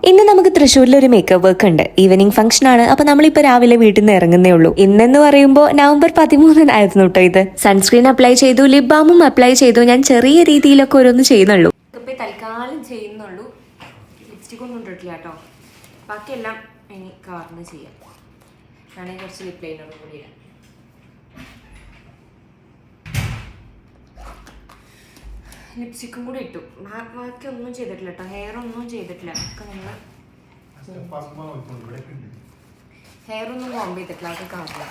ഇന്ന് നമുക്ക് തൃശ്ശൂരിൽ ഒരു മേക്കപ്പ് വർക്ക് ഉണ്ട്. ഈവനിങ് ഫംഗ്ഷൻ ആണ്. അപ്പൊ നമ്മളിപ്പോ രാവിലെ വീട്ടിൽ നിന്ന് ഇറങ്ങുന്നേ ഉള്ളൂ. ഇന്നെന്ന് പറയുമ്പോൾ November 13 ആയിരുന്നു കേട്ടോ ഇത്. സൺസ്ക്രീൻ അപ്ലൈ ചെയ്തു, ലിപ് ബാമും അപ്ലൈ ചെയ്തു. ഞാൻ ചെറിയ രീതിയിലൊക്കെ ഓരോന്ന് ചെയ്യുന്നുള്ളൂ. തൽക്കാലം ചെയ്യുന്നുള്ളൂ. ലിപ്സ്റ്റിക് ഒന്നും ഇട്ടിട്ടില്ല കേട്ടോ. ബാക്കിയെല്ലാം ഇനി കാർന്ന് ചെയ്യാം. ഞാനേ കുറച്ച് ലിപ് ലൈനറും കൂടി ഇടാം. ലിപ്സ്റ്റിക്കും കൂടി ഇട്ടു. ബാക്കി ഒന്നും ചെയ്തിട്ടില്ല കേട്ടോ. ഹെയർ ഒന്നും ചെയ്തിട്ടില്ല. ഒക്കെ നിങ്ങൾ ഹെയർ ഒന്നും കോംബ് ചെയ്തിട്ടില്ല. അതൊക്കെ കാണില്ല.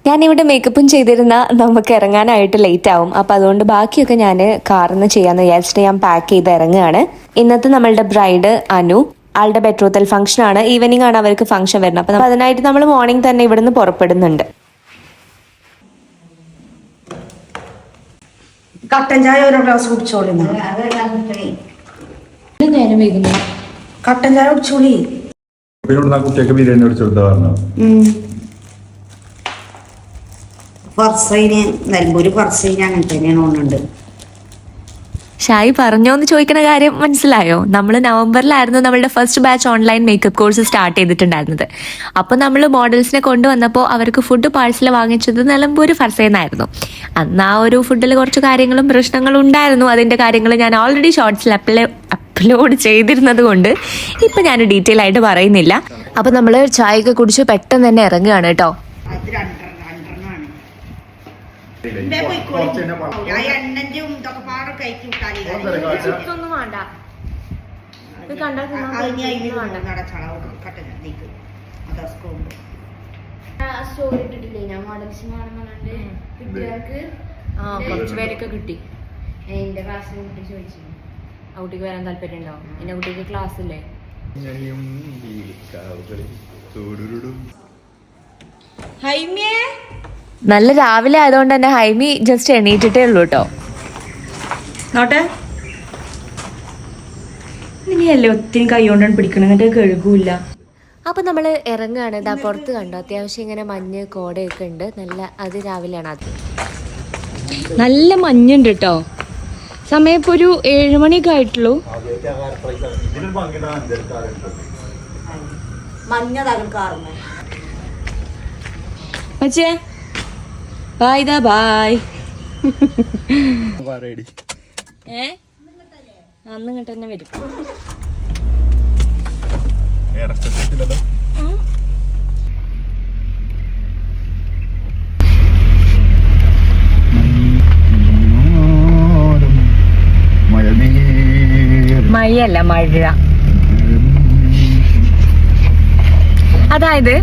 ഞാനിവിടെ മേക്കപ്പും ചെയ്തിരുന്ന നമുക്ക് ഇറങ്ങാനായിട്ട് ലേറ്റ് ആവും. അപ്പം അതുകൊണ്ട് ബാക്കിയൊക്കെ ഞാൻ കാറിന്ന് ചെയ്യാമെന്ന് വിചാരിച്ചിട്ട് ഞാൻ പാക്ക് ചെയ്ത് ഇറങ്ങുകയാണ്. ഇന്നത്തെ നമ്മളുടെ ബ്രൈഡ് അനു, ആളുടെ ബെട്രോത്തൽ ഫംഗ്ഷൻ ആണ്. ഈവനിങ് ആണ് അവർക്ക് ഫംഗ്ഷൻ വരുന്നത്. അപ്പം അതിനായിട്ട് നമ്മൾ മോർണിംഗ് തന്നെ ഇവിടുന്ന് പുറപ്പെടുന്നുണ്ട്. കട്ടൻ ചായ ഒരു ഗ്ലാസ് കുടിച്ചോളി. നേരം വൈകുന്നു. കട്ടൻ ചായ കുടിച്ചോളി. കുട്ടിയൊക്കെ ബിരിയാണി ഫർസൈന് നിലമ്പൂര് ഫർസൈന് അങ്ങനെ തന്നെയാണ് തോന്നുന്നുണ്ട്. ഷായി പറഞ്ഞോന്ന് ചോദിക്കുന്ന കാര്യം മനസ്സിലായോ? നമ്മൾ നവംബറിലായിരുന്നു നമ്മളുടെ first batch online makeup course start ചെയ്തിട്ടുണ്ടായിരുന്നത്. അപ്പോൾ നമ്മൾ മോഡൽസിനെ കൊണ്ടുവന്നപ്പോൾ അവർക്ക് ഫുഡ് പാഴ്സൽ വാങ്ങിച്ചത് നിലമ്പൂര് ഫർസേന്നായിരുന്നു. അന്ന് ആ ഒരു ഫുഡിൽ കുറച്ച് കാര്യങ്ങളും പ്രശ്നങ്ങളും ഉണ്ടായിരുന്നു. അതിന്റെ കാര്യങ്ങൾ ഞാൻ ഓൾറെഡി ഷോർട്സിൽ അപ്ലോഡ് ചെയ്തിരുന്നത് കൊണ്ട് ഇപ്പൊ ഞാൻ ഡീറ്റെയിൽ ആയിട്ട് പറയുന്നില്ല. അപ്പൊ നമ്മൾ ചായയൊക്കെ കുടിച്ച് പെട്ടെന്ന് തന്നെ ഇറങ്ങുകയാണ് കേട്ടോ. കുറച്ച് പേരൊക്കെ കിട്ടി. എന്റെ ക്ലാസ്സിൽ കുട്ടി ചോദിച്ചു ആ കുട്ടിക്ക് വരാൻ താല്പര്യം ഉണ്ടോ? എന്റെ കുട്ടിക്ക് ക്ലാസ് ഇല്ലേ? നല്ല രാവിലെ ആയതുകൊണ്ട് തന്നെ ഹൈമി ജസ്റ്റ് എണീറ്റിട്ടേ ഉള്ളൂ കേട്ടോ. നോട്ടെ ഇനിയല്ലേ ഒത്തിരി കൈ കൊണ്ടാണ് പിടിക്കണം, എന്നിട്ട് കഴുകൂല. അപ്പൊ നമ്മൾ ഇറങ്ങുകയാണ്. ഇതാ പുറത്ത് കണ്ടോ, അത്യാവശ്യം ഇങ്ങനെ മഞ്ഞ് കോടയൊക്കെ ഉണ്ട്. നല്ല അത് രാവിലെയാണ്. അത് നല്ല മഞ്ഞുണ്ട് കേട്ടോ. സമയം ഇപ്പൊ ഒരു 7 മണിയൊക്കെ ആയിട്ടുള്ളൂ. പക്ഷേ ബായ് ദാ ബായ്. അന്ന് ഇങ്ങോട്ട് തന്നെ വരും. മഴയല്ല, മഴ. അതായത്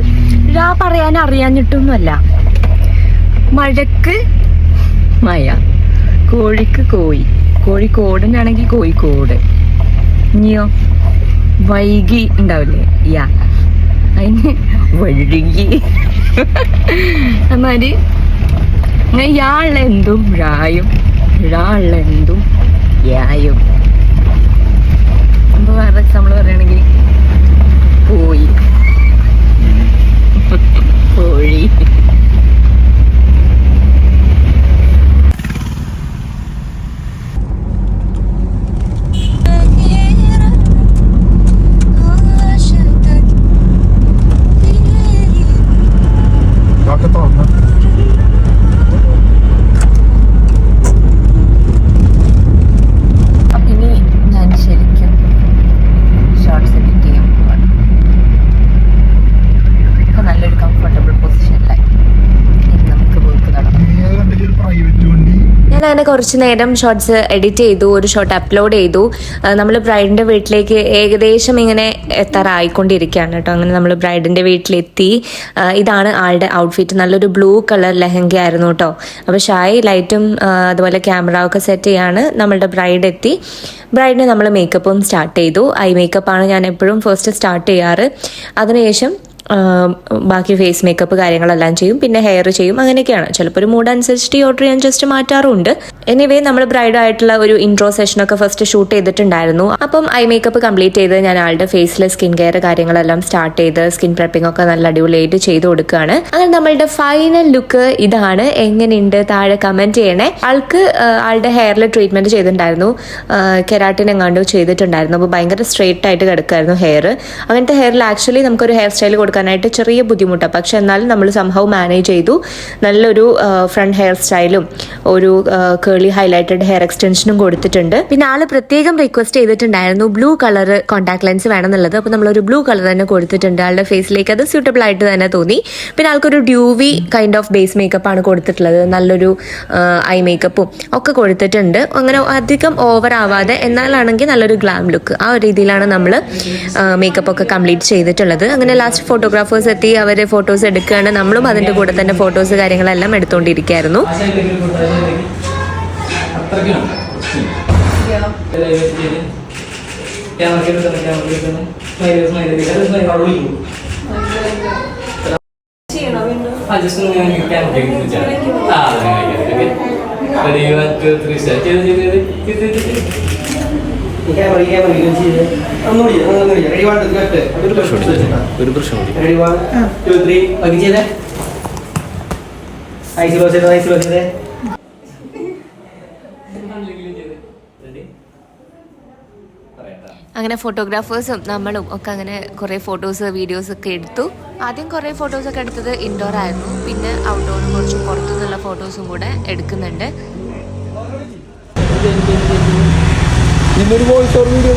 പറയാൻ അറിയാഞ്ഞിട്ടൊന്നുമല്ല. മഴക്ക് മഴ, കോഴിക്ക് കോഴി, കോഴിക്കോടിനാണെങ്കിൽ കോഴിക്കോട്. ഇനിയോ വൈകി ഉണ്ടാവില്ലേ, യാ അതിന് വഴുകി. അമ്മാര് യാളെന്തും ഴായും, ഴാളെന്തും യായും. അപ്പൊ വേറെ എക്സാമ്പിൾ പറയുകയാണെങ്കിൽ പോയി, കോഴി. ഞാൻ കുറച്ച് നേരം ഷോർട്സ് എഡിറ്റ് ചെയ്തു, ഒരു ഷോർട്ട് അപ്ലോഡ് ചെയ്തു. നമ്മൾ ബ്രൈഡിന്റെ വീട്ടിലേക്ക് ഏകദേശം ഇങ്ങനെ എത്താറായിക്കൊണ്ടിരിക്കുകയാണ് കേട്ടോ. അങ്ങനെ നമ്മൾ ബ്രൈഡിന്റെ വീട്ടിലെത്തി. ഇതാണ് ആളുടെ ഔട്ട്ഫിറ്റ്. നല്ലൊരു ബ്ലൂ കളർ ലെഹങ്ക ആയിരുന്നു കേട്ടോ. അപ്പോൾ ഷായി ലൈറ്റും അതുപോലെ ക്യാമറ ഒക്കെ സെറ്റ് ചെയ്യാണ്. നമ്മളുടെ ബ്രൈഡ് എത്തി. ബ്രൈഡിന് നമ്മൾ മേക്കപ്പും സ്റ്റാർട്ട് ചെയ്തു. ഐ മേക്കപ്പാണ് ഞാൻ എപ്പോഴും ഫസ്റ്റ് സ്റ്റാർട്ട് ചെയ്യാറ്. അതിനുശേഷം ബാക്കി ഫേസ് മേക്കപ്പ് കാര്യങ്ങളെല്ലാം ചെയ്യും, പിന്നെ ഹെയർ ചെയ്യും, അങ്ങനെയൊക്കെയാണ്. ചിലപ്പോൾ ഒരു മൂഡ് അനുസരിച്ചിട്ട് ഈ ഓർഡർ ഞാൻ ജസ്റ്റ് മാറ്റാറുണ്ട്. എനിവേ നമ്മൾ ബ്രൈഡായിട്ടുള്ള ഒരു ഇൻട്രോ സെഷനൊക്കെ ഫസ്റ്റ് ഷൂട്ട് ചെയ്തിട്ടുണ്ടായിരുന്നു. അപ്പം ഐ മേക്കപ്പ് കംപ്ലീറ്റ് ചെയ്ത് ഞാൻ ആളുടെ ഫേസിലെ സ്കിൻ കെയർ കാര്യങ്ങളെല്ലാം സ്റ്റാർട്ട് ചെയ്ത് സ്കിൻ പ്രെപ്പിംഗ് ഒക്കെ നല്ല അടിപൊളിയായിട്ട് ചെയ്ത് കൊടുക്കുകയാണ്. അങ്ങനെ നമ്മളുടെ ഫൈനൽ ലുക്ക് ഇതാണ്. എങ്ങനെയുണ്ട് താഴെ കമന്റ് ചെയ്യണേ. ആളുടെ ഹെയറിൽ ട്രീറ്റ്മെന്റ് ചെയ്തിട്ടുണ്ടായിരുന്നു, കെരാട്ടിൻ എങ്ങാണ്ടോ ചെയ്തിട്ടുണ്ടായിരുന്നു. അപ്പോൾ ഭയങ്കര സ്ട്രെയിറ്റ് ആയിട്ട് കിടക്കുമായിരുന്നു ഹെയർ. അങ്ങനത്തെ ഹെയറിൽ ആക്ച്വലി നമുക്കൊരു ഹെയർ സ്റ്റൈൽ കൊടുക്കാനായിട്ട് ചെറിയ ബുദ്ധിമുട്ടാണ്. പക്ഷെ എന്നാലും നമ്മൾ സംഭവം മാനേജ് ചെയ്തു. നല്ലൊരു ഫ്രണ്ട് ഹെയർ സ്റ്റൈലും ഒരു കേളി ഹൈലൈറ്റഡ് ഹെയർ എക്സ്റ്റൻഷനും കൊടുത്തിട്ടുണ്ട്. പിന്നെ ആള് പ്രത്യേകം റിക്വസ്റ്റ് ചെയ്തിട്ടുണ്ടായിരുന്നു ബ്ലൂ കളർ കോൺടാക്ട് ലെൻസ് വേണമെന്നുള്ളത്. അപ്പോൾ നമ്മളൊരു ബ്ലൂ കളർ തന്നെ കൊടുത്തിട്ടുണ്ട്. ആളുടെ ഫേസിലേക്ക് അത് സ്യൂട്ടബിൾ ആയിട്ട് തന്നെ തോന്നി. പിന്നെ ആൾക്കൊരു dewy kind of base makeup ആണ് കൊടുത്തിട്ടുള്ളത്. നല്ലൊരു ഐ മേക്കപ്പും ഒക്കെ കൊടുത്തിട്ടുണ്ട്. അങ്ങനെ അധികം ഓവർ ആവാതെ എന്നാലാണെങ്കിൽ നല്ലൊരു ഗ്ലാം ലുക്ക്, ആ ഒരു രീതിയിലാണ് നമ്മൾ മേക്കപ്പ് ഒക്കെ കംപ്ലീറ്റ് ചെയ്തിട്ടുള്ളത്. അങ്ങനെ ലാസ്റ്റ് ഫോട്ടോഗ്രാഫേഴ്സ് എത്തി, അവർ ഫോട്ടോസ് എടുക്കുകയാണ്. നമ്മളും അതിൻ്റെ കൂടെ തന്നെ ഫോട്ടോസ് കാര്യങ്ങളെല്ലാം എടുത്തുകൊണ്ടിരിക്കുകയായിരുന്നു. ഒരു പ്രശ്നം അങ്ങനെ ഫോട്ടോഗ്രാഫേഴ്സും നമ്മളും ഒക്കെ അങ്ങനെ കുറേ ഫോട്ടോസ് വീഡിയോസ് ഒക്കെ എടുത്തു. ആദ്യം കുറേ ഫോട്ടോസൊക്കെ എടുത്തത് ഇൻഡോർ ആയിരുന്നു. പിന്നെ ഔട്ട്ഡോറും കുറച്ച് പുറത്തുനിന്നുള്ള ഫോട്ടോസും കൂടെ എടുക്കുന്നുണ്ട്. ഇന്നൊരു വോയിസ് ഓവർ വീഡിയോ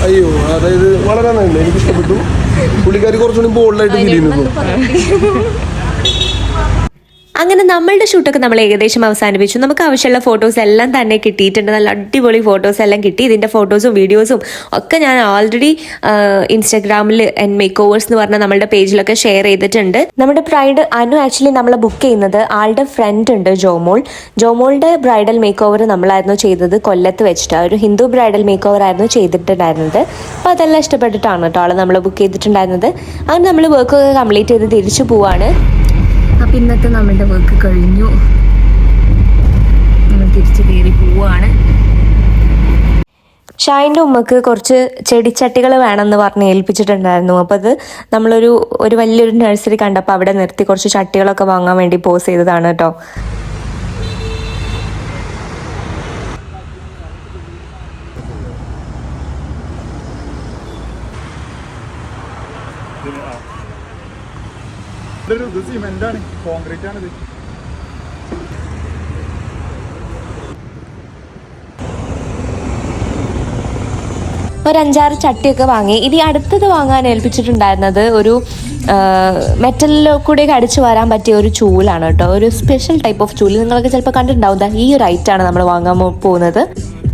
അയ്യോ, അതായത് വളരെ നന്ദി, എനിക്ക് ഇഷ്ടപ്പെട്ടു. പുള്ളിക്കാരി കുറച്ചുകൂടി ബോൾഡായിട്ട് ഫീൽ ചെയ്യുന്നു. അങ്ങനെ നമ്മളുടെ ഷൂട്ടൊക്കെ നമ്മൾ ഏകദേശം അവസാനിപ്പിച്ചു. നമുക്ക് ആവശ്യമുള്ള ഫോട്ടോസ് എല്ലാം തന്നെ കിട്ടിയിട്ടുണ്ട്. നല്ല അടിപൊളി ഫോട്ടോസ് എല്ലാം കിട്ടി. ഇതിൻ്റെ ഫോട്ടോസും വീഡിയോസും ഒക്കെ ഞാൻ ഓൾറെഡി ഇൻസ്റ്റാഗ്രാമിൽ മേക്ക് ഓവേഴ്സ് എന്ന് പറഞ്ഞ നമ്മളുടെ പേജിലൊക്കെ ഷെയർ ചെയ്തിട്ടുണ്ട്. നമ്മുടെ ബ്രൈഡ് അനു ആക്ച്വലി നമ്മളെ ബുക്ക് ചെയ്യുന്നത് ആളുടെ ഫ്രണ്ട് ഉണ്ട് ജോമോളുടെ ബ്രൈഡൽ മേക്ക് ഓവർ നമ്മളായിരുന്നു ചെയ്തത് കൊല്ലത്ത് വെച്ചിട്ട്. ഒരു ഹിന്ദു ബ്രൈഡൽ മേക്ക് ഓവർ ആയിരുന്നു ചെയ്തിട്ടുണ്ടായിരുന്നത്. അപ്പോൾ അതെല്ലാം ഇഷ്ടപ്പെട്ടിട്ടാണ് കേട്ടോ ആൾ നമ്മളെ ബുക്ക് ചെയ്തിട്ടുണ്ടായിരുന്നത്. അങ്ങനെ നമ്മൾ വർക്കൊക്കെ കംപ്ലീറ്റ് ചെയ്ത് തിരിച്ചു പോവാണ്. അപ്പം ഇന്നത്തെ നമ്മളുടെ വർക്ക് കഴിഞ്ഞു. നമ്മൾ തിരിച്ച് കയറി പോവുകയാണ്. ഷായിൻ്റെ ഉമ്മക്ക് കുറച്ച് ചെടിച്ചട്ടികൾ വേണമെന്ന് പറഞ്ഞ് ഏൽപ്പിച്ചിട്ടുണ്ടായിരുന്നു. അപ്പോൾ അത് നമ്മളൊരു വലിയൊരു നഴ്സറി കണ്ടപ്പോൾ അവിടെ നിർത്തി കുറച്ച് ചട്ടികളൊക്കെ വാങ്ങാൻ വേണ്ടി പോസ് ചെയ്തതാണ് കേട്ടോ. സിമെന്റാണ്, കോൺക്രീറ്റ് ആണിത്. ഒരു 5-6 ചട്ടിയൊക്കെ വാങ്ങി. ഇനി അടുത്തത് വാങ്ങാൻ ഏൽപ്പിച്ചിട്ടുണ്ടായിരുന്നത് ഒരു മെറ്റലിലോ കൂടെ അടിച്ചു വരാൻ പറ്റിയ ഒരു ചൂലാണ് കേട്ടോ. ഒരു സ്പെഷ്യൽ ടൈപ്പ് ഓഫ് ചൂല് നിങ്ങളൊക്കെ ചിലപ്പോൾ കണ്ടിട്ടുണ്ടാവും. ഈ ഒരു ഐറ്റാണ് നമ്മൾ വാങ്ങാൻ പോകുന്നത്.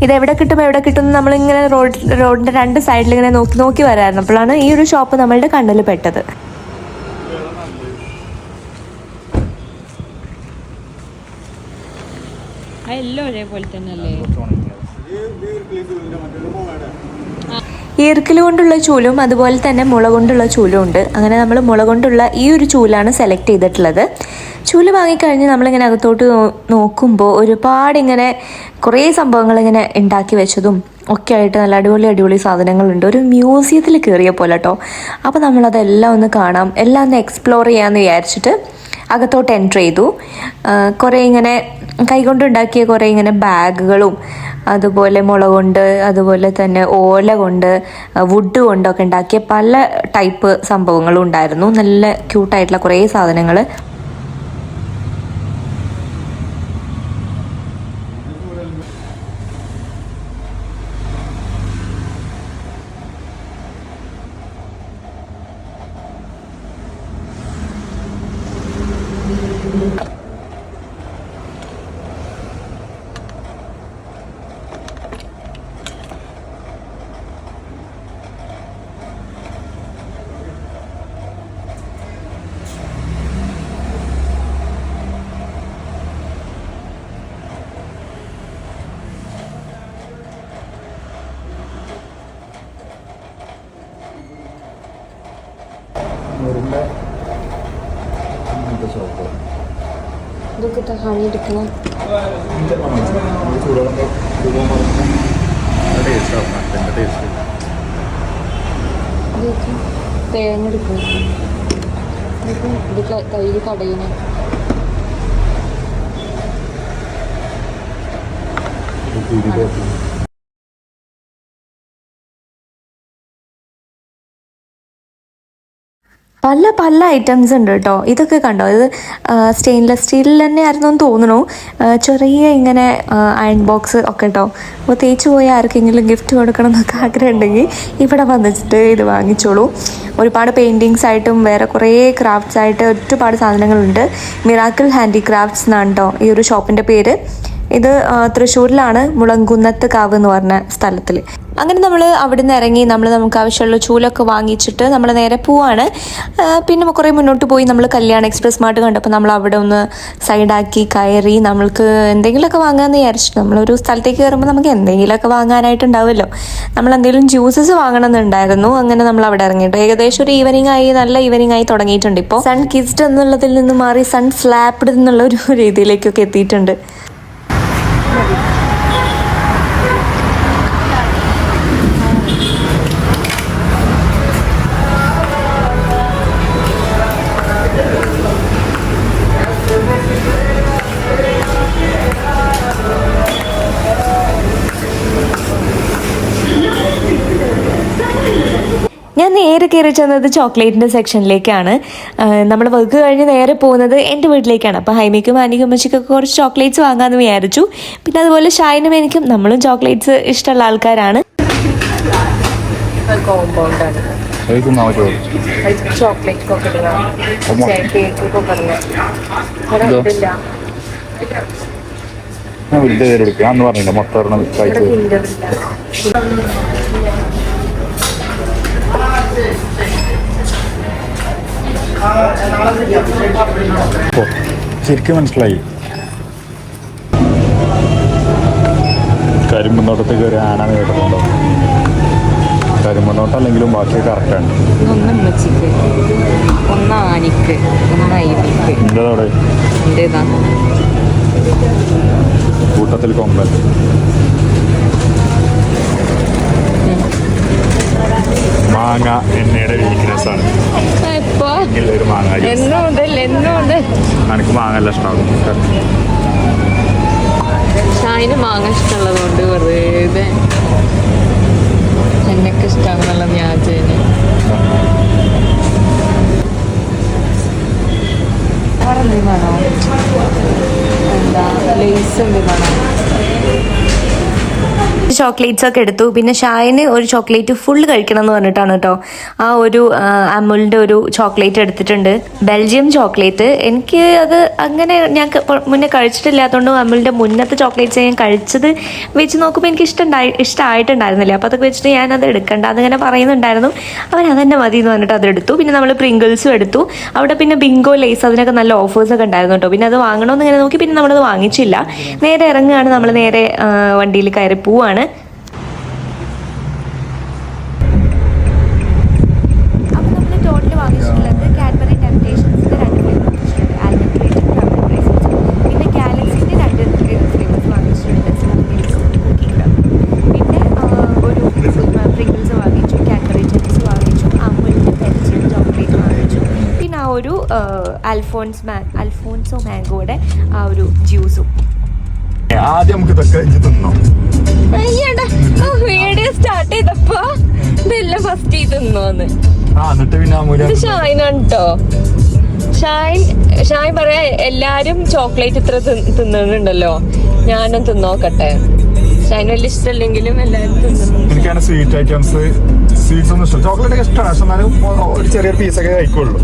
ഇത് എവിടെ കിട്ടും നമ്മളിങ്ങനെ റോഡിൻ്റെ 2 സൈഡിൽ ഇങ്ങനെ നോക്കി വരായിരുന്നു. അപ്പോഴാണ് ഈ ഒരു ഷോപ്പ് നമ്മളുടെ കണ്ണിൽ പെട്ടത്. എല്ലാം ഒരേപോലെ തന്നെ അല്ലേ? ഈർക്കിൽ കൊണ്ടുള്ള ചൂലും അതുപോലെ തന്നെ മുള കൊണ്ടുള്ള ചൂലും ഉണ്ട്. അങ്ങനെ നമ്മൾ മുള കൊണ്ടുള്ള ഈ ഒരു ചൂലാണ് സെലക്ട് ചെയ്തിട്ടുള്ളത്. ചൂല് വാങ്ങിക്കഴിഞ്ഞ് നമ്മളിങ്ങനെ അകത്തോട്ട് നോക്കുമ്പോൾ ഒരുപാട് ഇങ്ങനെ കുറേ സംഭവങ്ങൾ ഇങ്ങനെ ഉണ്ടാക്കി വെച്ചതും ഒക്കെ ആയിട്ട് നല്ല അടിപൊളി സാധനങ്ങളുണ്ട്. ഒരു മ്യൂസിയത്തിൽ കയറിയ പോലെ കേട്ടോ. അപ്പോൾ നമ്മളതെല്ലാം ഒന്ന് കാണാം, എല്ലാം ഒന്ന് എക്സ്പ്ലോർ ചെയ്യാമെന്ന് വിചാരിച്ചിട്ട് അകത്തോട്ട് എൻ്റർ ചെയ്തു. കുറേ ഇങ്ങനെ കൈകൊണ്ടുണ്ടാക്കിയ കുറേ ഇങ്ങനെ ബാഗുകളും അതുപോലെ മുള കൊണ്ട് അതുപോലെ തന്നെ ഓല കൊണ്ട് വുഡ് കൊണ്ടൊക്കെ ഉണ്ടാക്കിയ പല ടൈപ്പ് സംഭവങ്ങളും ഉണ്ടായിരുന്നു. നല്ല ക്യൂട്ടായിട്ടുള്ള കുറേ സാധനങ്ങൾ. ഇതൊക്കെ ഹണി എടുക്കണം. ഇതൊക്കെ തേങ്ങ എടുക്കണം. ഇതൊക്കെ കയ്യിൽ കടയിന്. പല പല ഐറ്റംസ് ഉണ്ട് കേട്ടോ. ഇതൊക്കെ കണ്ടോ, ഇത് സ്റ്റെയിൻലെസ് സ്റ്റീലിൽ തന്നെ ആയിരുന്നു എന്ന് തോന്നുന്നു. ചെറിയ ഇങ്ങനെ അയൺ ബോക്സ് ഒക്കെ കേട്ടോ. അപ്പോൾ തേച്ച് പോയി ആർക്കെങ്കിലും ഗിഫ്റ്റ് കൊടുക്കണം എന്നൊക്കെ ആഗ്രഹം ഉണ്ടെങ്കിൽ ഇവിടെ വന്നിട്ട് ഇത് വാങ്ങിച്ചോളൂ. ഒരുപാട് പെയിൻറ്റിങ്സ് ആയിട്ടും വേറെ കുറേ ക്രാഫ്റ്റ്സ് ആയിട്ട് ഒരുപാട് സാധനങ്ങളുണ്ട്. മിറാക്കിൾ ഹാൻഡിക്രാഫ്റ്റ്സ് എന്നാണ് കേട്ടോ ഈ ഒരു ഷോപ്പിൻ്റെ പേര്. ഇത് തൃശ്ശൂരിലാണ്, മുളങ്കുന്നത്ത് കാവ് എന്ന് പറഞ്ഞ സ്ഥലത്തിൽ. അങ്ങനെ നമ്മൾ അവിടെ നിന്ന് ഇറങ്ങി നമുക്ക് ആവശ്യമുള്ള ചൂലൊക്കെ വാങ്ങിച്ചിട്ട് നമ്മൾ നേരെ പോവാണ്. പിന്നെ കുറേ മുന്നോട്ട് പോയി നമ്മൾ കല്യാൺ എക്സ്പ്രസ് മാർട്ട് കണ്ടപ്പോൾ നമ്മൾ അവിടെ ഒന്ന് സൈഡാക്കി കയറി നമ്മൾക്ക് എന്തെങ്കിലുമൊക്കെ വാങ്ങാമെന്ന് വിചാരിച്ചു. നമ്മളൊരു സ്ഥലത്തേക്ക് കയറുമ്പോൾ നമുക്ക് എന്തെങ്കിലുമൊക്കെ വാങ്ങാനായിട്ടുണ്ടാവുമല്ലോ. നമ്മൾ എന്തെങ്കിലും ജ്യൂസസ് വാങ്ങണമെന്നുണ്ടായിരുന്നു. അങ്ങനെ നമ്മൾ അവിടെ ഇറങ്ങിയിട്ട് ഏകദേശം ഒരു ഈവനിങ് ആയി, നല്ല ഈവനിങ് ആയി തുടങ്ങിയിട്ടുണ്ട്. ഇപ്പോൾ സൺ കിസ്ഡ് എന്നുള്ളതിൽ നിന്ന് മാറി സൺ സ്ലാപ്ഡ് എന്നുള്ള ഒരു രീതിയിലേക്കൊക്കെ എത്തിയിട്ടുണ്ട്. ഞാൻ നേരെ കയറി ചെന്നത് ചോക്ലേറ്റിൻ്റെ സെക്ഷനിലേക്കാണ്. നമ്മൾ വർക്ക് കഴിഞ്ഞ് നേരെ പോകുന്നത് എൻ്റെ വീട്ടിലേക്കാണ്. അപ്പോൾ ഹൈമിക്കും ആനിക്കും അമ്മച്ചിക്കൊക്കെ കുറച്ച് ചോക്ലേറ്റ്സ് വാങ്ങാമെന്ന് വിചാരിച്ചു. പിന്നെ അതുപോലെ ഷായിനും എനിക്കും, നമ്മളും ചോക്ലേറ്റ്സ് ഇഷ്ടമുള്ള ആൾക്കാരാണ്. ചോക്ലേറ്റ് ശരിക്കും മനസ്സിലായി. കരിമ്പുന്നോട്ടത്തേക്ക് ഒരു ആനാന്ന് കേട്ടിട്ടുണ്ടോ? കരിമ്പുന്നോട്ടം അല്ലെങ്കിലും ബാക്കി കറക്റ്റാണ്. ഒന്ന് ഉമ്മച്ചിക്ക്, ഒന്ന് ആനിക്ക്, ഒന്ന് ഐവിക്ക്. എൻ്റെതവിടെ എന്തേതാ കൂട്ടത്തിൽ കൊമ്പൻ. മാങ്ങ എണ്ണയുടെ വീക്ക്നെസ് ആണ്. ഒരു മാങ്ങ എനിക്ക് മാങ്ങ എല്ലാം ഇഷ്ടമാകും. ഷായിന് മാങ്ങ ഇഷ്ടമുള്ളത് കൊണ്ട് വെറുതെ എന്നൊക്കെ ഇഷ്ടമാണെന്നുള്ള വ്യാജേന. വേണോ എന്താ ലേസ് എന്ത് വേണോ? ചോക്ലേറ്റ്സ് ഒക്കെ എടുത്തു. പിന്നെ ഷായിന് ഒരു ചോക്ലേറ്റ് ഫുൾ കഴിക്കണം എന്ന് പറഞ്ഞിട്ടാണ് കേട്ടോ ആ ഒരു അമുലിൻ്റെ ഒരു ചോക്ലേറ്റ് എടുത്തിട്ടുണ്ട്. Belgium chocolate. എനിക്ക് അത് അങ്ങനെ ഞാൻ മുന്നേ കഴിച്ചിട്ടില്ലാത്തതുകൊണ്ട് അമുലിൻ്റെ മുന്നത്തെ ചോക്ലേറ്റ്സ് ഞാൻ കഴിച്ചത് വെച്ച് നോക്കുമ്പോൾ എനിക്ക് ഇഷ്ടമായിട്ടുണ്ടായിരുന്നില്ല. അപ്പോൾ അതൊക്കെ വെച്ചിട്ട് ഞാനത് എടുക്കണ്ട അതിങ്ങനെ പറയുന്നുണ്ടായിരുന്നു. അവൻ അതന്നെ മതി എന്ന് പറഞ്ഞിട്ട് അതെടുത്തു. പിന്നെ നമ്മൾ പ്രിങ്കിൾസും എടുത്തു. അവിടെ പിന്നെ ബിങ്കോ ലേസ് അതിനൊക്കെ നല്ല ഓഫേഴ്സൊക്കെ ഉണ്ടായിരുന്നു കേട്ടോ. പിന്നെ അത് വാങ്ങണമെന്ന് ഇങ്ങനെ നോക്കി, പിന്നെ നമ്മളത് വാങ്ങിച്ചില്ല. നേരെ ഇറങ്ങുകയാണ്, നമ്മൾ നേരെ വണ്ടിയിൽ കയറി പോവാണ്. ഒരു അൽഫോൻസോ മാംഗോയുടെ ആ ഒരു ജ്യൂസും. ആദ്യം നമുക്ക് ഇതൊക്കെ തിന്നോ. വീഡിയോ സ്റ്റാർട്ട് ചെയ്തപ്പോ ഇതെല്ലാം ഫസ്റ്റ് തിന്നോന്ന്. എന്നിട്ട് പിന്നെ ഷായിനാണ് കേട്ടോ. ഷായ് പറയാ എല്ലാരും ചോക്ലേറ്റ് ഇത്ര തിന്നുന്നുണ്ടല്ലോ, ഞാനും തിന്നോക്കട്ടെ. ഷായിന് വലിയ ഇഷ്ടമല്ലെങ്കിലും എല്ലാരും തിന്നു. എനിക്കാണ് സ്വീറ്റ് ഐറ്റംസ്, സ്വീറ്റ്സ് ഒന്നും ഇഷ്ടം. ചോക്ലേറ്റ് ഒക്കെ ഇഷ്ടമാണ്, പക്ഷെ എന്നാലും ഒരു ചെറിയൊരു പീസൊക്കെ കഴിക്കുള്ളൂ.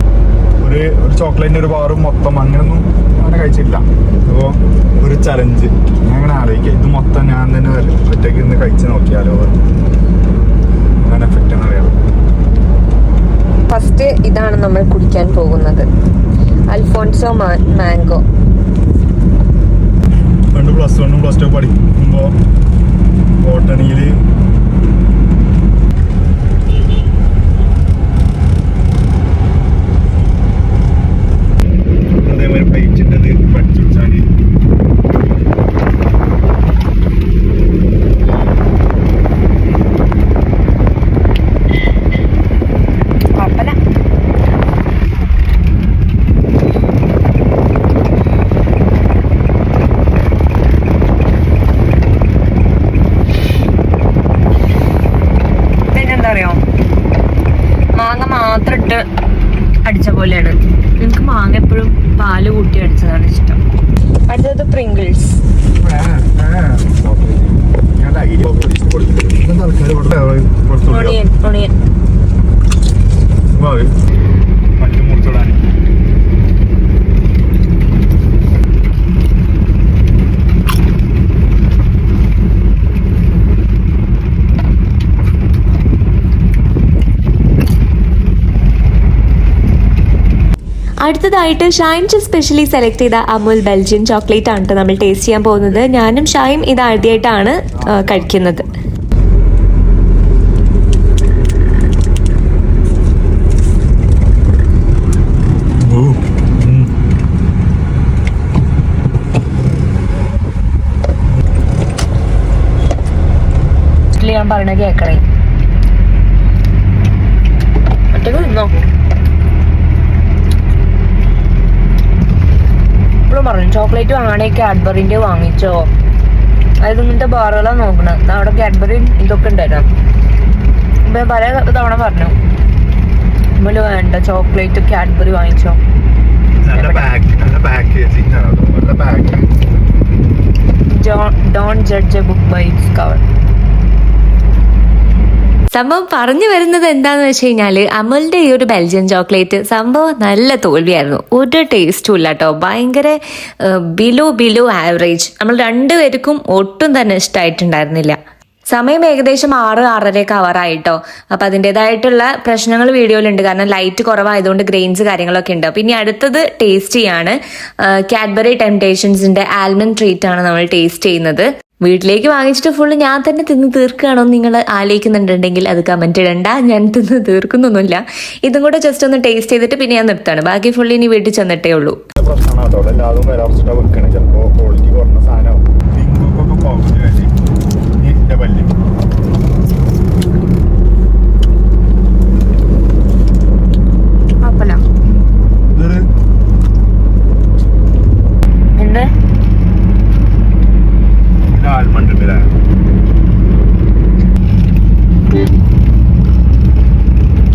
ഒരു ചോക്ലേറ്റിന്റെ ഒരു ബാറും മൊത്തം അങ്ങനെയൊന്നും അങ്ങനെ കഴിച്ചിട്ടില്ല. അപ്പോൾ ഒരു ചലഞ്ച് അങ്ങനെ ആലോചിക്കുക, ഇത് മൊത്തം ഞാൻ തന്നെ ഒറ്റയ്ക്ക് ഇന്ന് കഴിച്ച് നോക്കിയാലോ, അങ്ങനെ എഫക്റ്റ് എന്ന് അറിയാം. ഫസ്റ്റ് ഇതാണ് നമ്മൾ കുടിക്കാൻ പോകുന്നത്, അൽഫോൻസോ മാംഗോ. പണ്ട് +1 +2 പഠിക്കുമ്പോൾ ബോട്ടണിയിൽ അതേമാതിരി പ്ലേറ്റിൻ്റെ പഠിച്ചു. പ്രിങ്കിൾസ്. ഓണിയൻ ഓണിയൻ മറ്റു മുറിച്ചിടാൻ അടുത്തതായിട്ട് ഷൈൻ സ്പെഷ്യലി സെലക്ട് ചെയ്ത അമുൽ ബെൽജിയൻ ചോക്ലേറ്റ് ആണ് കേട്ടോ നമ്മൾ ടേസ്റ്റ് ചെയ്യാൻ പോകുന്നത്. ഞാനും ഷൈം ഇത് ആദ്യമായിട്ടാണ് കഴിക്കുന്നത്. ഞാൻ പറയണ കേക്കണേ. ഒറ്റക്ക് നിന്നോ. ഇപ്പോഴും പറഞ്ഞു ചോക്ലേറ്റ് വാങ്ങണേ കാഡ്ബറിന്റെ വാങ്ങിച്ചോ. അതായത് ഇങ്ങനത്തെ ബാറുകളാണ് നോക്കണത്. അവിടെ കാഡ്ബറി ഇതൊക്കെ ഉണ്ടായിരുന്നു. ഇപ്പൊ പല തവണ പറഞ്ഞു നമ്മള് വേണ്ട ചോക്ലേറ്റ് കാഡ്ബറി വാങ്ങിച്ചോ. Don't judge a book by its cover. സംഭവം പറഞ്ഞു വരുന്നത് എന്താന്ന് വെച്ച് കഴിഞ്ഞാൽ അമുലിന്റെ ഈ ഒരു ബെൽജിയൻ ചോക്ലേറ്റ് സംഭവം നല്ല തോൽവിയായിരുന്നു. ഒരു ടേസ്റ്റും ഇല്ല കേട്ടോ. ഭയങ്കര ബിലോ ആവറേജ്. നമ്മൾ രണ്ടുപേർക്കും ഒട്ടും തന്നെ ഇഷ്ടമായിട്ടുണ്ടായിരുന്നില്ല. സമയം ഏകദേശം 6-6:30 ആവാറായിട്ടോ. അപ്പം അതിൻ്റെതായിട്ടുള്ള പ്രശ്നങ്ങൾ വീഡിയോയിലുണ്ട്. കാരണം ലൈറ്റ് കുറവായതുകൊണ്ട് ഗ്രെയിൻസ് കാര്യങ്ങളൊക്കെ ഉണ്ട്. അപ്പം ഇനി അടുത്തത് ടേസ്റ്റ് ചെയ്യാണ്. കാഡ്ബറി ടെംപ്ടേഷൻസിന്റെ ആൽമണ്ട് ട്രീറ്റ് ആണ് നമ്മൾ ടേസ്റ്റ് ചെയ്യുന്നത്. വീട്ടിലേക്ക് വാങ്ങിച്ചിട്ട് ഫുള്ള് ഞാൻ തന്നെ തിന്ന് തീർക്കുകയാണോ നിങ്ങൾ ആലോചിക്കുന്നുണ്ടെങ്കിൽ അത് കമന്റ് ഇടണ്ട. ഞാൻ തിന്ന് തീർക്കുന്നൊന്നുമില്ല. ഇതും കൂടെ ജസ്റ്റ് ഒന്ന് ടേസ്റ്റ് ചെയ്തിട്ട് പിന്നെ ഞാൻ നിർത്താണ്. ബാക്കി ഫുള്ള് ഇനി വീട്ടിൽ ചെന്നിട്ടേ ഉള്ളൂ. പ്രശ്നമാണ് കേട്ടോ. എല്ലാതും വില കുറച്ചിട്ടാണ് വെക്കണേ. ചിലപ്പോൾ ക്വാളിറ്റി കുറഞ്ഞ സാധനമാവും. ആൽമണ്ട് ഉണ്ട് അല്ലേ?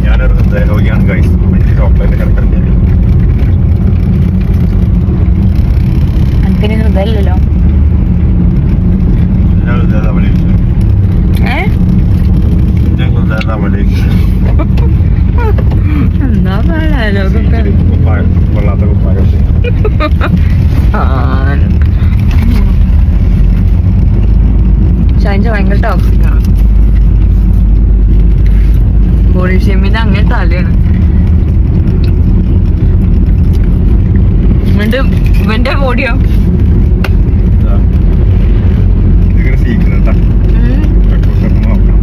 ഞാനൊരു രോഗിയാണ് ഗൈസ്. ചോക്ലേറ്റ് കിടക്കുന്നത് ഹൃദയല്ലോ. എന്താ കൊള്ളാത്ത കുപ്പായം. ഷൈൻസ് ഭയങ്കര ടോക്സിക്കാണ്. ബോഡി ഷേമിന്റെ അങ്ങനെ തലയാണ്. ഇവന്റെ ബോഡിയോ സീക്രട്ടാ. നോക്കണം.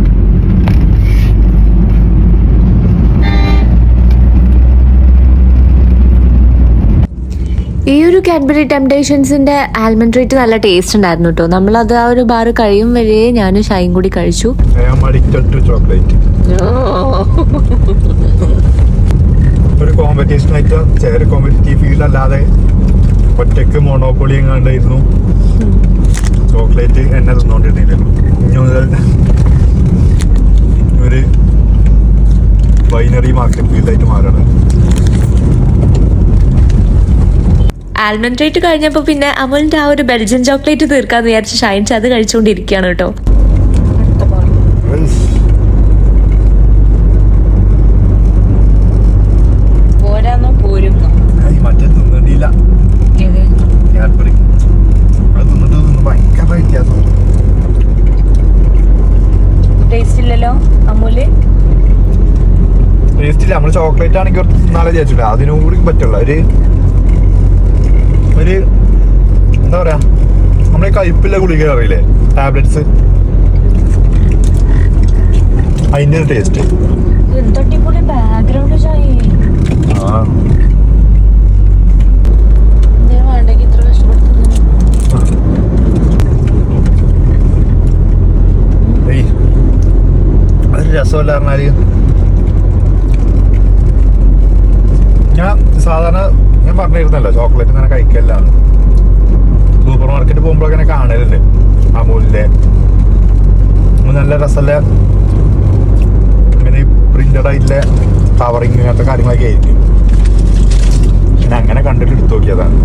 ഈ ഒരു കാഡ്ബറി ടെംപ്ടേഷൻസിന്റെ ആൽമണ്ട് ട്രീറ്റ് നല്ല ടേസ്റ്റ് ഉണ്ടായിരുന്നു കേട്ടോ. നമ്മളത് ആ ഒരു ബാർ കഴിയും വരെ ഞാനും ഷൈൻ കൂടി കഴിച്ചു. ഒരു കോമ്പറ്റീഷൻ ആയിട്ട് ചെറിയ കോമ്പറ്റീവ് ഫീൽഡ് അല്ലാതെ ഒറ്റക്ക് മോണോപ്പൊളി എങ്ങാണ്ടായിരുന്നു ചോക്ലേറ്റ് എന്നെ തിന്നോണ്ടിരുന്നില്ലല്ലോ. ഇനി മുതൽ ഒരു ബൈനറി മാർക്കറ്റ് ഫീൽഡായിട്ട് മാറണം. ആൽമണ്ട് ട്രീറ്റ് കഴിഞ്ഞപ്പോൾ പിന്നെ അമുലിന്റെ ആ ഒരു ബെൽജിയൻ ചോക്ലേറ്റ് തീർക്കാന്ന് വിചാരിച്ച് ഷൈൻസ് അത് കഴിച്ചുകൊണ്ടിരിക്കുകയാണ് കേട്ടോ. മറ്റേ തിന്നിട്ടില്ല. ഭയങ്കര വ്യത്യാസം. ടേസ്റ്റ് ഇല്ലല്ലോ അമൂല്. ടേസ്റ്റ് ഇല്ല. നമ്മള് ചോക്ലേറ്റ് ആണെങ്കിൽ നാളെ വിചാരിച്ചില്ല. അതിനും കൂടി പറ്റുള്ള ഒരു എന്താ പറയാ, നമ്മളെ കയ്പില്ല ഗുളിക അറിയില്ലേ, ടാബ്ലറ്റ്സ്, അതിന്റെ ഒരു ടേസ്റ്റ്. ബാക്ക്ഗ്രൗണ്ട് ഇത്ര കഷ്ടപ്പെടുത്തുന്നു. അതൊരു രസമല്ല പറഞ്ഞാല്. ഞാൻ സാധാരണ ഞാൻ പറഞ്ഞിരുന്നല്ലോ ചോക്ലേറ്റ് അങ്ങനെ കഴിക്കല്ല. സൂപ്പർ മാർക്കറ്റ് പോകുമ്പോഴൊക്കെ അങ്ങനെ കാണലുണ്ട് അമൂലിന്റെ. നല്ല രസമല്ല ഇങ്ങനെ പ്രിന്റഡ് ആയിട്ടുള്ള കവറിങ് അങ്ങനത്തെ കാര്യങ്ങളൊക്കെ ആയിരിക്കും. ഞാൻ അങ്ങനെ കണ്ടിട്ട് എടുത്തു നോക്കിയതാണ്.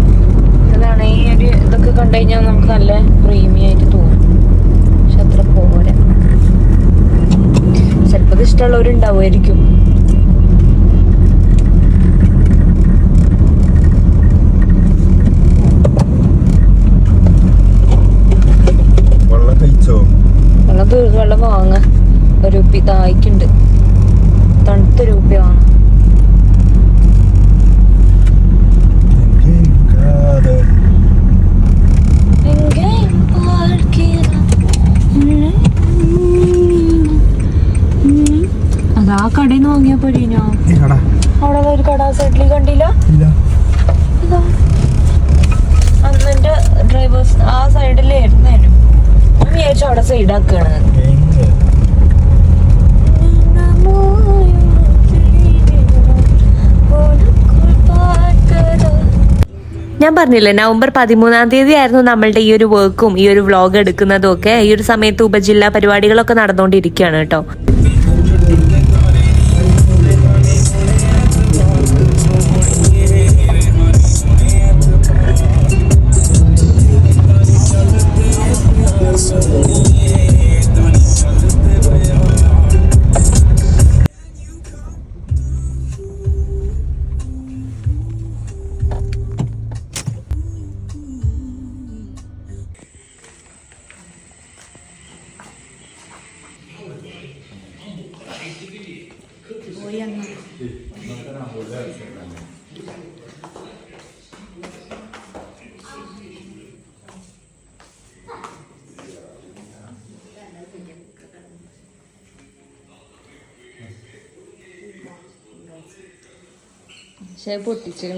അതാണ് ഈ ഒരു ഇതൊക്കെ കണ്ടു കഴിഞ്ഞാൽ ഇഷ്ടമുള്ളവരുണ്ടാവുമായിരിക്കും. വെള്ളം വാങ്ങ ഒരു ഇതായിക്കുണ്ട്, തണുത്ത രൂപ വാങ്ങ. അതാ കടയിൽ നിന്ന് വാങ്ങിയാ പോരീനോ? അവിടെ ഒരു കട സൈഡിൽ കണ്ടില്ല? അന്ന് എന്റെ ഡ്രൈവേഴ്സ് ആ സൈഡിലായിരുന്നേനു. ഞാൻ വിചാരിച്ചു അവിടെ സൈഡാക്കാണ്. ഞാൻ പറഞ്ഞില്ലേ, നവംബർ 13-ാം തീയതി ആയിരുന്നു നമ്മളുടെ ഈ ഒരു വർക്കും ഈ ഒരു വ്ളോഗ് എടുക്കുന്നതും ഒക്കെ. ഈ ഒരു സമയത്ത് ഉപജില്ലാ പരിപാടികളൊക്കെ നടന്നുകൊണ്ടിരിക്കുകയാണ് കേട്ടോ. പൊട്ടിച്ചു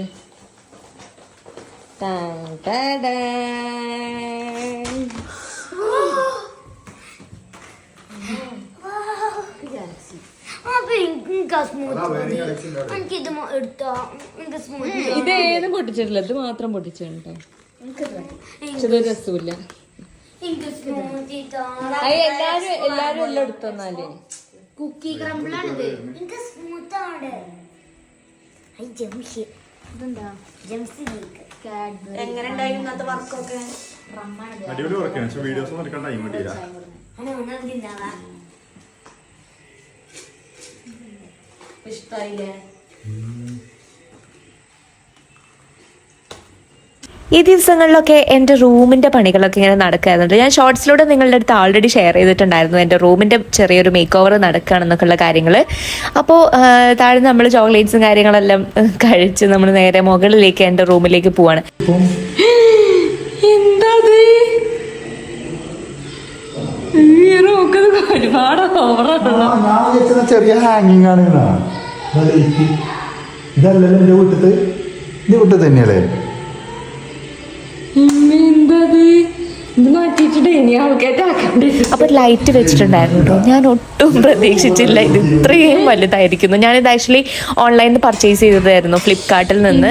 ഇതേതും പൊട്ടിച്ചിട്ടില്ല, ഇത് മാത്രം പൊട്ടിച്ചിട്ടോ. രസമില്ല. എല്ലാരും എല്ലാം എടുത്തോന്നാലേ. കുക്കി ക്രംബിളാണിത്. എനിക്ക് സ്മൂത്ത് ആണ്. എങ്ങനെ ഉണ്ടായിരുന്നു ഇന്നത്തെ വർക്കൊക്കെ? അടിപൊളി വർക്കാണ്. വീഡിയോസ് ഒന്നും എടുക്കാൻ ടൈം കിട്ടിയില്ല. ഇഷ്ടായില്ലേ? ഈ ദിവസങ്ങളിലൊക്കെ എൻ്റെ റൂമിൻ്റെ പണികളൊക്കെ ഇങ്ങനെ നടക്കാറുണ്ട്. ഞാൻ ഷോർട്സിലൂടെ നിങ്ങളുടെ അടുത്ത് ഓൾറെഡി ഷെയർ ചെയ്തിട്ടുണ്ടായിരുന്നു എൻ്റെ റൂമിൻ്റെ ചെറിയൊരു മേക്ക് ഓവർ നടക്കുകയാണെന്നൊക്കെയുള്ള കാര്യങ്ങൾ. അപ്പോൾ താഴെ നമ്മൾ ചോക്ലേറ്റ്സും കാര്യങ്ങളെല്ലാം കഴിച്ച് നമ്മൾ നേരെ മുകളിലേക്ക് എൻ്റെ റൂമിലേക്ക് പോവാണ്. ഒരുപാട് ചെറിയ ഹാങ്ങിങ് ആണ്. ഇതല്ലല്ലോ എന്റെ വീട്ടത്ത്, എന്റെ വീട്ടിൽ തന്നെയല്ലേ? അപ്പോൾ ലൈറ്റ് വെച്ചിട്ടുണ്ടായിരുന്നു കേട്ടോ. ഞാൻ ഒട്ടും പ്രതീക്ഷിച്ചില്ല ഇത് ഇത്രയും വലുതായിരിക്കുന്നു. ഞാനിത് ആക്ച്വലി ഓൺലൈനിൽ നിന്ന് പർച്ചേസ് ചെയ്തതായിരുന്നു, ഫ്ലിപ്കാർട്ടിൽ നിന്ന്.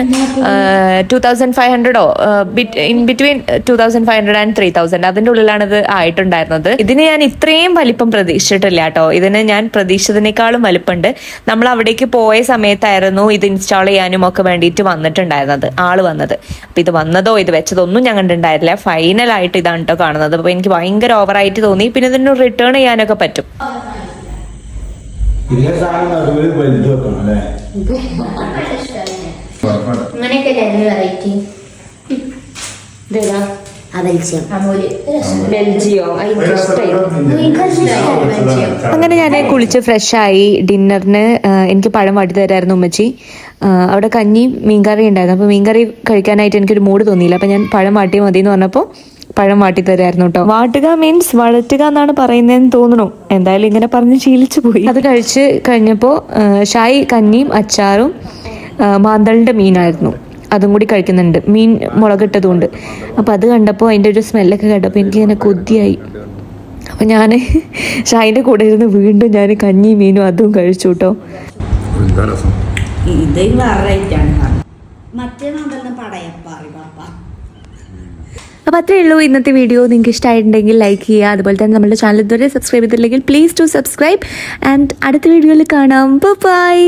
2500 ഇൻ ബിറ്റ്വീൻ 2500 ആൻഡ് 3000 അതിൻ്റെ ഉള്ളിലാണിത് ആയിട്ടുണ്ടായിരുന്നത്. ഇതിന് ഞാൻ ഇത്രയും വലിപ്പം പ്രതീക്ഷിച്ചിട്ടില്ല കേട്ടോ. ഇതിന് ഞാൻ പ്രതീക്ഷിച്ചതിനേക്കാളും വലിപ്പമുണ്ട്. നമ്മൾ അവിടേക്ക് പോയ സമയത്തായിരുന്നു ഇത് ഇൻസ്റ്റാൾ ചെയ്യാനും ഒക്കെ വേണ്ടിയിട്ട് വന്നിട്ടുണ്ടായിരുന്നത്, ആള് വന്നത്. അപ്പം ഇത് വന്നതോ ഇത് വെച്ചതോ ഒന്നും ഞാൻ കണ്ടിട്ടുണ്ടായിരുന്നില്ല. ഫൈനലായിട്ട് ഇതാണ് കേട്ടോ കാണുന്നത്. അപ്പോൾ എനിക്ക് ഭയങ്കര ഓവറായിട്ട് തോന്നി. പിന്നെ ഇതിന് റിട്ടേൺ ചെയ്യാനൊക്കെ പറ്റും. അങ്ങനെ ഞാൻ കുളിച്ച് ഫ്രഷായി. ഡിന്നറിന് എനിക്ക് പഴം വാട്ടി തരായിരുന്നു ഉമ്മച്ചി. അവിടെ കഞ്ഞി മീൻകറി ഉണ്ടായിരുന്നു. അപ്പോൾ മീൻകറി കഴിക്കാനായിട്ട് എനിക്കൊരു മൂഡ് തോന്നിയില്ല. അപ്പം ഞാൻ പഴം വാട്ടിയാൽ മതി എന്ന് പറഞ്ഞപ്പോൾ പഴം വാട്ടി തരായിരുന്നു കേട്ടോ. വാട്ടുക മീൻസ് വഴറ്റുക എന്നാണ് പറയുന്നതെന്ന് തോന്നുന്നു. എന്തായാലും ഇങ്ങനെ പറഞ്ഞ് ശീലിച്ചു പോയി. അത് കഴിച്ച് കഴിഞ്ഞപ്പോൾ ഷായി കഞ്ഞിയും അച്ചാറും മാന്തളിൻ്റെ മീനായിരുന്നു, അതും കൂടി കഴിക്കുന്നുണ്ട്. മീൻ മുളകിട്ടതുകൊണ്ട്. അപ്പോൾ അത് കണ്ടപ്പോൾ അതിൻ്റെ ഒരു സ്മെല്ലൊക്കെ കേട്ടപ്പോൾ എനിക്കിങ്ങനെ കൊതിയായി. അപ്പം ഞാൻ ഷായിൻ്റെ കൂടെ ഇരുന്ന് വീണ്ടും ഞാൻ കഞ്ഞി മീനും അതും കഴിച്ചു കേട്ടോ. ഇത് വേറെ മറ്റേ പടയപ്പാറി പാപ്പ. അപ്പോൾ അത്രയേ ഉള്ളൂ ഇന്നത്തെ വീഡിയോ. നിങ്ങൾക്ക് ഇഷ്ടമായിട്ടുണ്ടെങ്കിൽ ലൈക്ക് ചെയ്യുക. അതുപോലെ തന്നെ നമ്മുടെ ചാനൽ ഇതുവരെ സബ്സ്ക്രൈബ് ചെയ്തിട്ടില്ലെങ്കിൽ പ്ലീസ് ടു സബ്സ്ക്രൈബ്. ആൻഡ് അടുത്ത വീഡിയോയിൽ കാണാം. ബൈ.